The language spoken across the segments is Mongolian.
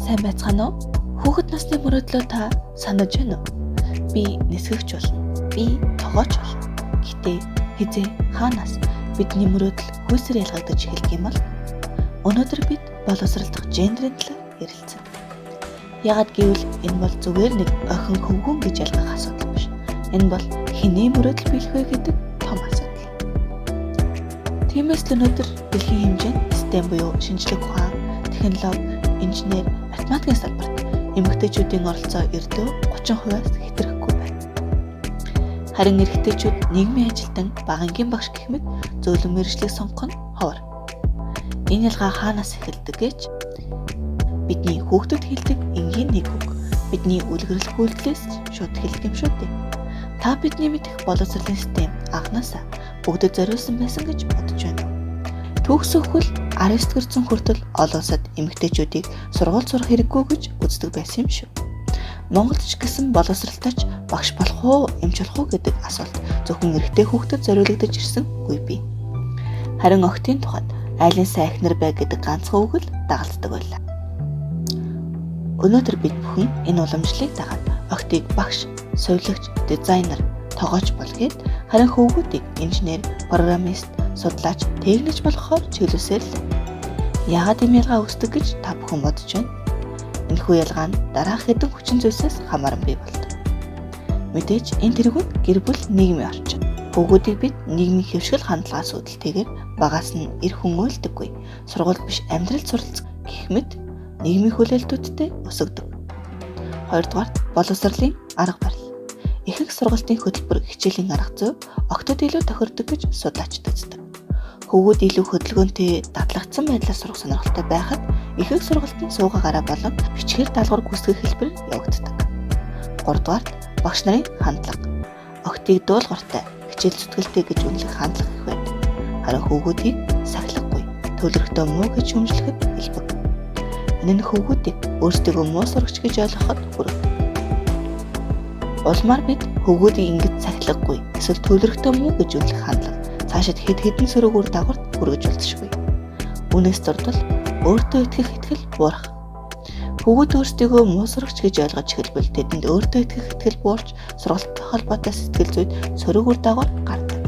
Сайн байцгаана уу? Хүүхэд насны мөрөөдлөө та санаж байна уу? Би нисгэгч болно. Би тогооч болно. Гэтэ хизээ хаанаас бидний мөрөөдөл хүйсээр ялгагдаж эхэлдэг юм бол өнөөдөр бид боловсролдох гендерийн талаар ярилцсан. Яагад гэвэл энэ бол зүгээр нэг охин хөвгүүн гэж ялгах асуудал биш. Энэ бол хэний мөрөөдөл биелэх вэ гэдэг том асуудал. Тиймээс л өнөөдөр дэлхийн хэмжээнд STEM буюу шинжлэх ухаан, технологи, инженер, математикийн салбарт эмэгтэйчүүдийн оролцоо ердөө 30%-аас хэтэрхгүй байна. Харин эрэгтэйчүүд нийгмийн ажилтан, багангийн багш гэх мэт зөөлөн мэргэжлийг сонгох нь ховор. Энэ ялгаа хаанаас эхэлдэг гэж бидний хүүхдэд хэлдэг энгийн нэг үг бидний үлгэрэл үйлдэлээс шууд эхэлдэг юм шүү дээ. Та бидний мэдих боловсролын систем анхнаасаа бүгдэд зориулсан байсан гэж бодож байна. Төгс өгвөл 19-р зуун хүртэл олон улсад эмэгтэйчүүдийг сургууль сурах хэрэггүй гэж үздэг байсан юм шүү. Монголд ч гэсэн боловсролтойч багш болох уу, эмч болох уу гэдэг асуулт зөвхөн эрэгтэй хүүхдэд зориулагдаж ирсэн үгүй бий. Харин охидын тухайд айлын сайн эхнэр бай гэдэг ганцхан үг л дагалддаг байлаа. Өнөөдөр бид бүхэн энэ уламжлалыг дагаад охидыг багш, сувилагч, дизайнер, тогооч болгоод харин хөвгүүдийг инженер, программист, судлаач, техникч болохоор чиглүүлсээр л. Яагаад ийм ялгаа үүсдэг гэж та бүхэн бодож байна? Энэхүү ялгаа нь дараах хэдэн хүчин зүйлсээс хамааран бий болдог. Мэдээж энэ тэргүүнд гэр бүл нийгмийн орчин. Хөвгүүдийг бид нийгмийн хэвшил хандлагаас үүдэлтэйгээр багаас нь эр хүн уйлдаггүй, сургууль биш амьдрал суралцах гэх мэт нийгмийн хүлээлтүүдтэй өсөгдөг. Хоёрдугаарт боловсролын арга барил. Ихэнх сургалтын хөтөлбөр хичээлийн арга зүй октод илүү тохирдог гэж судлаачид үздэг. Хөвгүүд илүү хөдөлгөөнтэй дадлагдсан байдлаар сурах сонирхолтой байхад ихэнх сургалтын суугаагаараа болон бичгээр даалгавар гүйцэтгэх хэлбэр явагддаг. Гуравдугаарт багш нарын хандлага. Охидыг дуулууртай, хичээл зүтгэлтэй гэж үнэлэх хандлага их байдаг. Харин хөвгүүдийг сахилгагүй, төлөвлөгтөө муу гэж хүмжлэхэд илбэг. Энэ нь хөвгүүдийг өөрсдөө муу сурагч гэж ойлгоход хүргэдэг. Улмаар бид хөвгүүдийг ингэж сахилгагүй, эсвэл төлөвлөгтөө муу гэж үнэлэх хандлага цаашид хэд хэдэн сөрөг үр дагаварт хүргэж болзошгүй. Үүнээс дурдвал өөртөө итгэх итгэл буурах. Хөвгүүд өөрсдөө муу сурагч гэж ойлгож эхэлбэл тэдэнд өөртөө итгэх итгэл буурч сургалттай холбоотой сэтгэл зүйд сөрөг үр дагавар гардаг.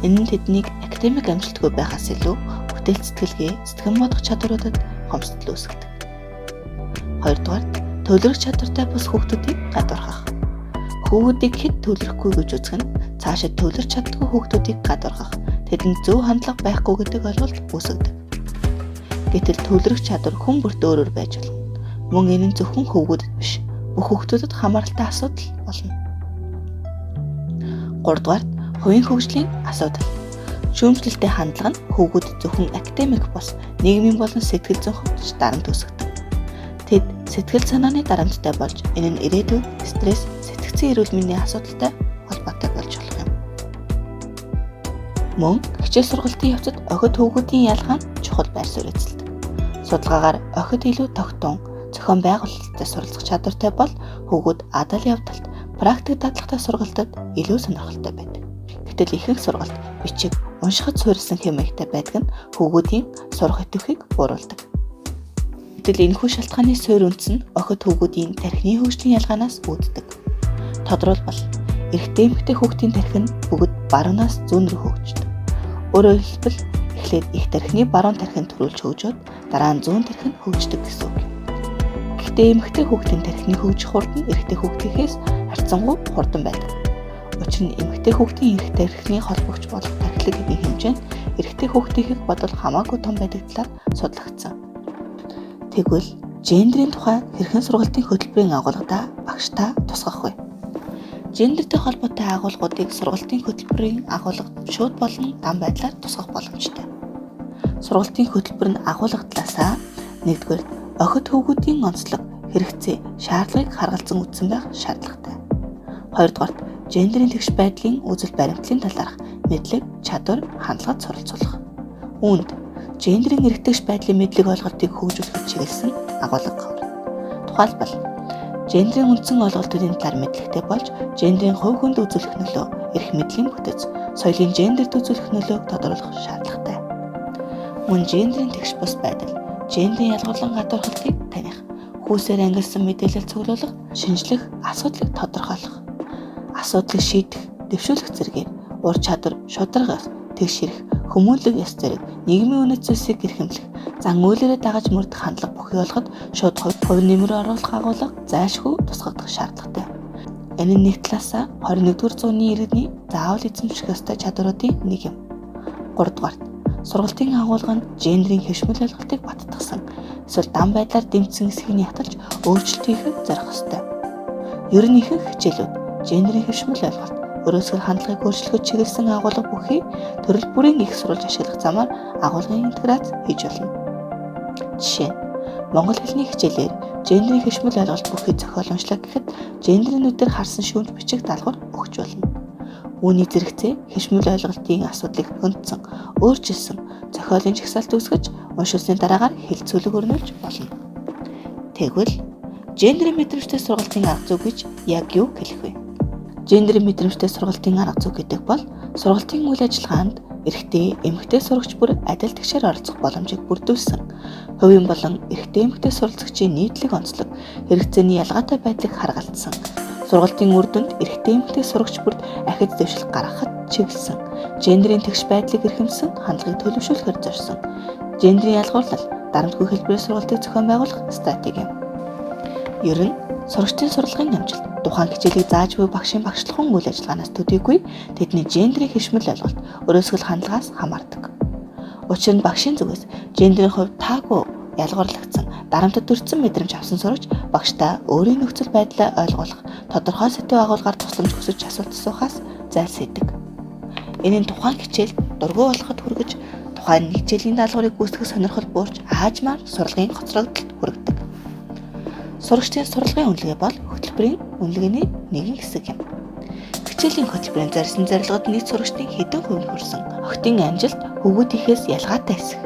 Энэ нь тэднийг академик амжилтгүй байхаас илүү бүтээл сэтгэлгээ, сэтгэн бодох чадваруудад хомсдол үүсгэдэг. Хоёрдугаарт төлөвлөх чадвартай бус хүүхдүүдийг гадуурхах. Хүүхдүүдийг хэд төлөвлөхгүй гэж үзэх нь цаашид төлөвлөж чаддгүй хүүхдүүдийг гадуурхах, тэдэнд зөв хандлага байхгүй гэдэг ойлголт үүсгэдэг. Гэтэл төлөвлөх чадвар хүн бүрт өөр өөр байж болно. Мөн энэ нь зөвхөн хөвгүүдэд биш, бүх хүүхдүүдэд хамааралтай асуудал болно. Гуравдугаарт хувийн хөгжлийн асуудал. Шүүмжлэлтэй хандлага нь хөвгүүдэд зөвхөн академик бос нийгмийн болон сэтгэл зүйн хувьд дарамт үүсгэдэг. Тэд сэтгэл санааны дарамттай болж энэ нь ирээдүйд стресс, сэтгцэн эрүүл мэндийн асуудалтай холбоотой болж болох юм. Мөн хичээл сургалтын явцад охид хөвгүүдийн ялгаа нь чухал байр суурь эзэлдэг. Судалгаагаар охид илүү тогтун, зохион байгуулалттай суралцах чадвартай бол хөвгүүд адал явдалт, практик дадлагтай сургалтад илүү сонирхолтой байдаг. Гэтэл ихэнх сургалт бичиг, уншихад суурилсан хэмээгтэй байдаг нь хөвгүүдийн сурах идэвхийг бууруулдаг. Гэтэл энэхүү шалтгааны суурь үндэс нь охид хөвгүүдийн тархины хөгжлийн ялгаанаас үүддэг. Тодорхойлбол, эрэгтэй эмэгтэй хүүхдийн тархин бүгд баруунаас зүүн рүү хөгждөг. Өөрөөр хэлбэл эхлээд их тархины баруун тархин төрүүлж хөгжөөд дараа нь зүүн тархин хөгждөг гэсэн үг. Гэхдээ эмэгтэй хүүхдийн тархины хөгжих хурд нь эрэгтэй хүүхдийнхээс харьцангуй хурдан байдаг. Учир нь эмэгтэй хүүхдийн эрэгтэй тархины холбогч болох тархилэг хэдийн хэмжээ нь эрэгтэй хүүхдийнхийг бодвол хамаагүй том байдаг талаар судлагдсан. Тэгвэл гендерийн тухай хэрхэн сургалтын хөтөлбөрийн агуулгадаа багштай тусгах вэ? Гендертэй холбоотой агуулгуудыг сургалтын хөтөлбөрийн агуулгад шууд болон дан байдлаар тусгах боломжтой. Сургалтын хөтөлбөр нь агуулга талаасаа нэгдүгээр охид хөвгүүдийн онцлог, хэрэгцээ, шаардлагыг харгалзан үзсэн байх шаардлагатай. Хоёрдугаарт гендерийн тэгш байдлын үзэл баримтлалын талаарх мэдлэг, чадвар, хандлагад суралцуулах. Үүнд гендерийн эрэгтэйгш байдлын мэдлэг ойлголтыг хөгжүүлэхэд чиглэсэн агуулга ховор. Тухайлбал, гендерийн үндсэн ойлголтуудын талаар мэдлэгтэй болж, гендерийн хувь хүнд үзүүлэх нөлөө, эрх мэдлийн бүтэц, соёлын гендерт үзүүлэх нөлөөг тодорхойлох шаардлагатай. Мөн гендерийн тэгш бус байдал, гендерийн ялгарлан гадуурхалтыг таних, хүүсээр ангилсан мэдээлэл цуглуулах, шинжлэх, асуудлыг тодорхойлох, асуудлыг шийдэх, дэвшүүлэх зэргээр ур чадвар, шударгаас тэгшэрэх, хүмүүнлэг ёс зэрэг нийгмийн үнэт зүйлсийг гэрхэмлэх, зан үйлээрээ дагаж мөрдөх хандлага бүхий болоход шууд хувь нэмэр оруулах агуулга зайлшгүй тусгагдах шаардлагатай. Энэ нь нэг талаасаа 21-р зууны иргэний заавал эзэмших ёстой чадваруудын нэг юм. 3-дугаарт сургалтын агуулга нь гендерийн хэвшмэл ойлголтыг баттгсан, эсвэл дан байдлаар дэмжсэн хэсгийг ятгалж өөрчлөлт хийхэд зорих ёстой. Ер нь ихэнх хичээлүүд гендерийн хэвшмэл ойлголт, өрөөсгөл хандлагыг өөрчлөхөд чиглэсэн агуулга бүхий төрөл бүрийн их сурвалж ашиглах замаар агуулгын интеграц хийж болно. Жишээ нь Монгол хэлний хичээлээр гендерийн хэвшмэл ойлголт бүхий зохиоломжлог гэхэд гендернүүдээр харсан шүүмж бичих даалгавар өгч болно. Үүний зэрэгцээ хэвшмэл ойлголтын асуудлыг хөндсөн, өөрчилсөн зохиолын жагсаалт үүсгэж уншуулсны дараагаар хэлцүүлэг өрнүүлж болно. Тэгвэл гендерийн мэдрэмжтэй сургалтын арга зүй гэж яг юу хэлэх вэ? Гендерийн мэдрэмжтэй сургалтын арга зүй гэдэг бол сургалтын үйл ажиллагаанд эрэгтэй, эмэгтэй сурагч бүр адил тэгшээр оролцох боломжийг бүрдүүлсэн, хувийн болон эрэгтэй, эмэгтэй суралцагчийн нийтлэг онцлог, хэрэгцээний ялгаатай байдлыг харгалзсан, сургалтын үр дүнд эрэгтэй, эмэгтэй сурагч бүрд ахиц дэвшил гаргахад чиглэсэн, гендерийн тэгш байдлыг эрхэмсэн хандлагыг төлөвшүүлэхээр зорьсон, гендерийн ялгуурлал, дарамтгүй хэлбэрээр сургалтыг зохион байгуулах стратеги юм. Ер нь сурагчдын сурлагын амжилт тухайн хичээлийг зааж буй багшийн багшлахын үйл ажиллагаанаас төдийгүй тэдний гендерийн хэвшмэл ойлголт, өрөөсгөл хандлагаас хамаардаг. Учир нь багшийн зүгээс гендерийн хувьд таагүй ялгуурлагдсан, дарамтд төрсэн мэдрэмж авсан сурагч багштай өөрийн нөхцөл байдлаа ойлгуулах, тодорхой сэдв агуулгаар тусламж хүсэж асуулт асуухаас зайлсхийдэг. Энэ нь тухайн хичээлд дургүй болоход хүргэж, тухайн хичээлийн даалгаврыг гүйцэтгэх сонирхол буурч аажмаар сурлагын хоцрогдолд хүргэдэг. Сурагчдын сурлагын үнэлгээ бол хөтөлбөрийн үнэлгээний нэгэн хэсэг юм. Хичээлийн хөтөлбөрийн зорьсон зорилгод нийт сурагчдын хэдэн хувь нь хүрсэн, охидын амжилт хөвгүүдийнхээс ялгаатай хэсэг.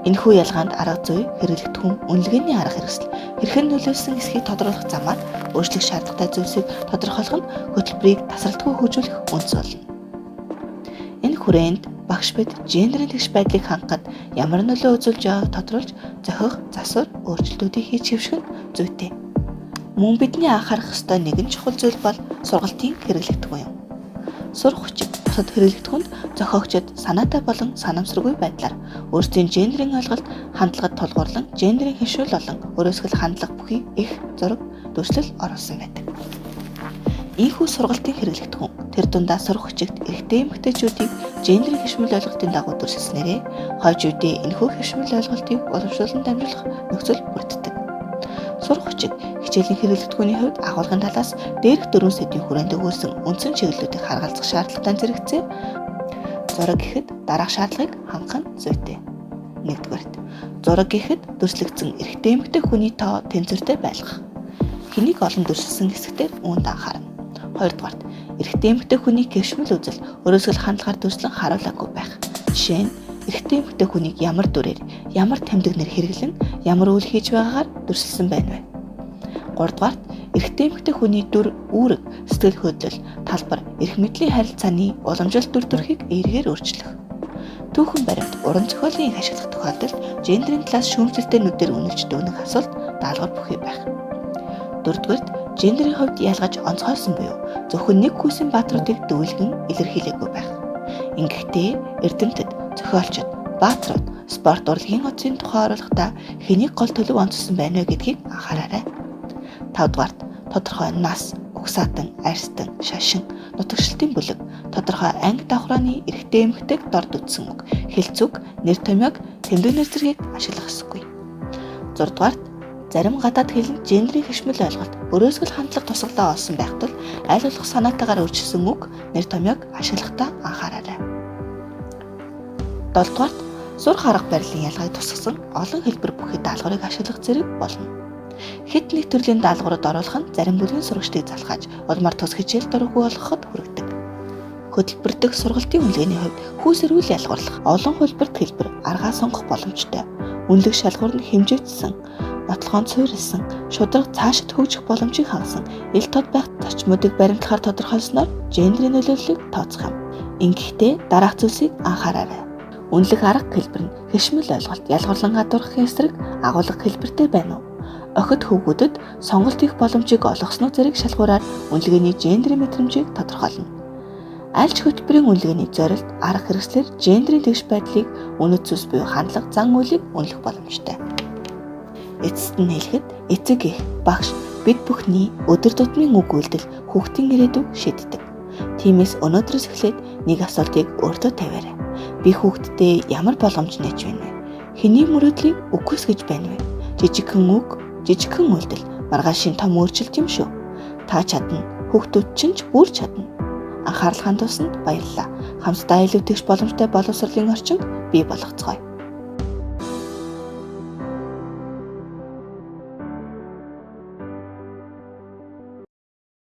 Энэхүү ялгаанд арга зүй, хэрэглэгдэхүүн, үнэлгээний арга хэрэгсэл, хэрхэн нөлөөлсөн эсхийг тодорхойлох замаар өөрчлөх шаардлагатай зүйлсийг тодорхойлох нь хөтөлбөрийг тасралтгүй хөгжүүлэх үндэс болно. Энэ хүрээнд багш бид гендерийн тэгш байдлыг хангахад ямар нөлөө үзүүлж байгааг тодруулж зохих, засвар, өөрчлөлтүүдийг хийж хэвших нь зүйтэй. Мөн бидний анхаарах ёстой нэгэн чухал зүйл бол сургалтын хэрэглэгдэхүүн юм. Сурах хүчиг бусад хэрэглэгдэхүүнд зохиогчид санаатай болон санамсаргүй байдлаар өөрсдийн гендерийн ойлголт, хандлагад тулгуурлан гендерийн хэвшүүл болон өрөөсгөл хандлага бүхий их зураг дүрслэл оруулсан байдаг. Ийхүү сургалтын хэрэглэгдэхүүн тэр дундаа сурах хүчигт эрэгтэй эмэгтэйчүүдийг гендерийн хэвшмэл ойлголтын дагуу дүрслэснээрээ хойж үедээ энэхүү хэвшмэл ойлголтыг уламжлуулан дамжуулах нөхцөл бүрддэг. Сурах хүчиг хичээлийн хэрэглэгдэхүүний хувьд агуулгын талаас дээрх 4 сэдвийн хүрээнд өгүүлсэн үндсэн чиглэлүүдийг харгалзах шаардлагатай зэрэгцээ зураг гэхэд дараах шаардлагыг хангах нь зүйтэй. 1-р зураг гэхэд дүрслэгдсэн эрэгтэй эмэгтэй хүний тоо тэнцвэртэй байлгах. Хэнийг олон дүрслсэн хэсэгтээ үүнд анхаарна. 2-р эрэгтэй эмэгтэй хүний хэвшмэл үзэл, өрөөсгөл хандлагаар дүрслэн харуулаагүй байх. Жишээ нь эрэгтэй эмэгтэй хүнийг ямар дүрээр, ямар тэмдэг нэр хэрэглэн, ямар үйл хийж байгаагаар дүрслсэн байна вэ? 3-р эрэгтэй эмэгтэй хүний дүр, үүрэг, сэтгэл хөдлөл, талбар, эрх мэдлийн харилцааны уламжлалт дүр төрхийг эергээр өөрчлөх. Түүхэн баримт, уран зохиолын их ашиглах тохиолдолд гендерийн талаас шүүмжлэлтэй нүдээр үнэлж дүүнэх асуулт даалгавар бүхий байх. 4-р гендерийн хувьд ялгаж онцгойсон буюу зөвхөн нэг хүйсийн баатруудыг дүүлгэн илэрхийлээгүй байх. Ингэхдээ эрдэмтэд, зохиолчид, баатрууд спорт урлагийн оцын тухай оруулахдаа хэнийг гол төлөв онцлсон байна вэ гэдгийг анхаараарай. 5-р тодорхой нас, угсаатан, арьстан, шашин, нутагшилтын бүлэг, тодорхой анги давхрааны эрэгтэй эмэгтэйг дорд үтсэн үг, хэлцүүг, нэр томьёог, тэмдэг нэр зэргийг ашиглах ёсгүй. 6-р зарим гадаад хэлэнд гендерийн хэвшмэл ойлголт, өрөөсгөл хандлага тусгалаа олсон байх тул аль болох санаатаагаар өөрчилсөн үг, нэр томьёог ашиглахдаа анхаараарай. 7-р сурах арга барилын ялгааг тусгасан олон хэлбэр бүхий даалгаврыг ашиглах зэрэг болно. Хэд нэг төрлийн даалгаврууд оруулах нь зарим бүлгийн сурагчдыг залхаж, улмаар тус хичээл дурггүй болгоход хүргэдэг. Хөтөлбөр дэх сургалтын үнэлгээний хувьд хүүсэр үйл ялгуурлах, олон хөлбөрт хэлбэр, аргаа сонгох боломжтой. Үнэлэх шалгуур нь хэмжигдсэн, нотлохоон суурилсан, шударга цаашид хөгжих боломжийг хангасан, ил тод байх зарчмуудыг баримтлахаар тодорхойлсноор гендерийн нөлөөллийг тооцох юм. Ингэхдээ дараах зүйлсийг анхаараарай. Үнэлэх арга хэлбэр нь хэвшмэл ойлголт, ялгуурлан гадуурхахын эсрэг агуулга хэлбэртэй байна уу? охид хөвгүүдэд сонголт хийх боломжийг олгосноо зэрэг шалгуураар үнэлгээний гендрийн мэдрэмжийг тодорхойлно. Аль ч хөтөлбөрийн үнэлгээний зорилт, арга хэрэгслэр гендрийн тэгш байдлыг үнэт зүйлс буюу хандлага, зан үйлийг үнэлэх боломжтой. Эцэст нь хэлэхэд эцэг эх, багш бид бүхний өдөр тутмын үг үйлдэл хүүхдийн ирээдүйг шийддэг. Тиймээс өнөөдрөөс эхлээд нэг асуултыг өөртөө тавиарай. Би хүүхдэдээ ямар боломж нээж байна вэ? Хэний мөрөөдлийг үгүйс гэж байна вэ? Жижигхэн үг, жижигхэн үйлдэл маргаашийн том өөрчлөлт юм шүү. Та чадна. Хүүхдүүд чинь ч бүр чадна. Анхаарал хандуулсанд баярлалаа. Хамтдаа илүү тэгш боломжтой боловсролын орчинд бий болгоцгоё.